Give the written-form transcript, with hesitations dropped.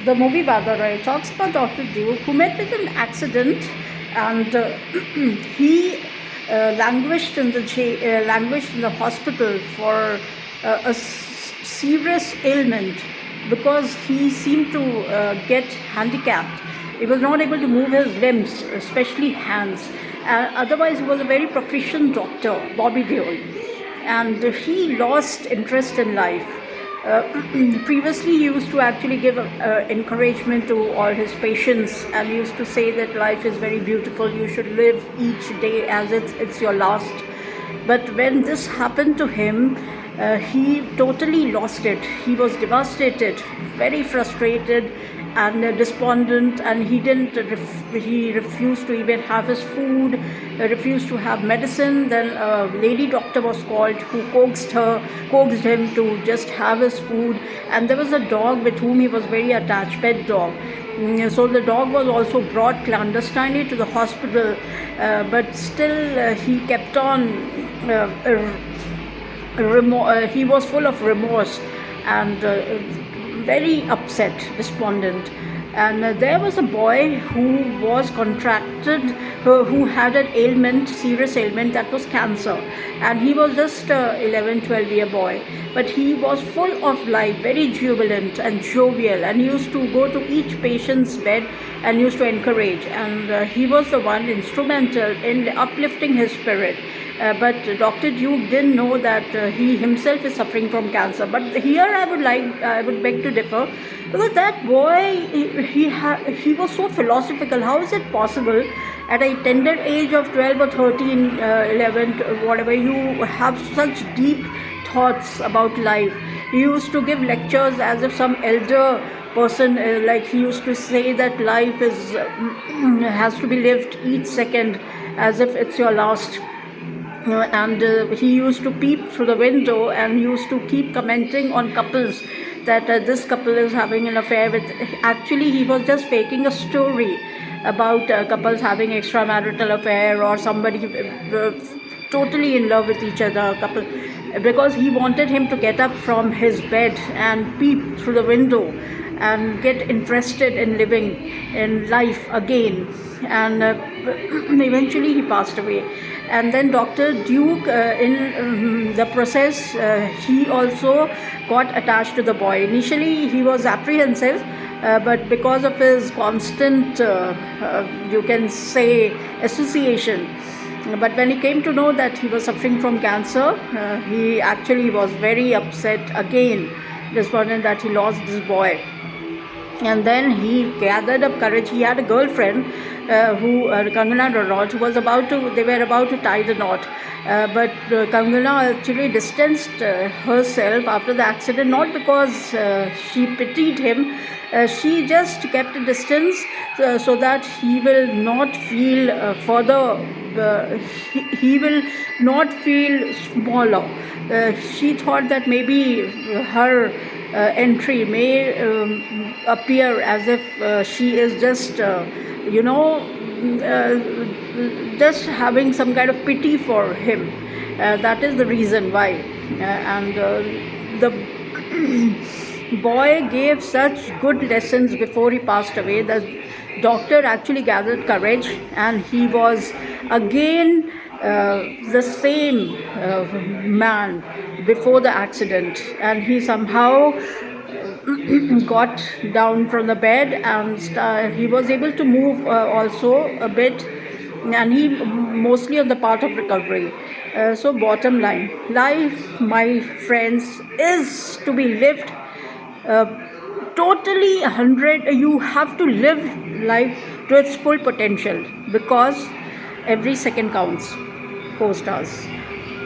the movie Badarai talks about Dr. Duke, who met with an accident, and he languished in the hospital for serious ailment because he seemed to get handicapped. He was not able to move his limbs, especially hands. Otherwise, he was a very proficient doctor, Bobby Deol, and he lost interest in life. Previously, he used to actually give encouragement to all his patients, and he used to say that life is very beautiful. You should live each day as it's your last. But when this happened to him, he totally lost it. He was devastated, very frustrated, and despondent, and he refused to even have his food, refused to have medicine. Then a lady doctor was called, who coaxed him to just have his food. And there was a dog with whom he was very attached, pet dog. So the dog was also brought clandestinely to the hospital, but still he kept on. He was full of remorse and very upset, despondent. And there was a boy who was contracted, who had an ailment, serious ailment, that was cancer. And he was just 11, 12-year boy. But he was full of life, very jubilant and jovial. And he used to go to each patient's bed and used to encourage. And he was the one instrumental in uplifting his spirit. But Dr. Duke didn't know that he himself is suffering from cancer. But here I would beg to differ, because that boy, he was so philosophical. How is it possible at a tender age of 12 or 13, 11, whatever, you have such deep thoughts about life? He used to give lectures as if some elder person, like he used to say that life is has to be lived each second as if it's your last. And he used to peep through the window and used to keep commenting on couples, that this couple is having an affair with. Actually, he was just faking a story about couples having extramarital affair, or somebody totally in love with each other, couple, because he wanted him to get up from his bed and peep through the window and get interested in living in life again. And eventually he passed away. And then Dr. Duke, in the process, he also got attached to the boy. Initially he was apprehensive, but because of his constant, you can say, association. But when he came to know that he was suffering from cancer, he actually was very upset again, despondent that he lost this boy. And then he gathered up courage. He had a girlfriend, Kangana Ranaut, who was they were about to tie the knot. But Kangana actually distanced herself after the accident, not because she pitied him. She just kept a distance so that he will not feel he will not feel smaller. She thought that maybe her entry may appear as if she is just, just having some kind of pity for him. That is the reason why. And the boy gave such good lessons before he passed away. The doctor actually gathered courage, and he was again the same man before the accident. And he somehow got down from the bed, and he was able to move also a bit, and he mostly on the path of recovery. So bottom line, life, my friends, is to be lived totally 100. You have to live life to its full potential, because every second counts. 4 stars.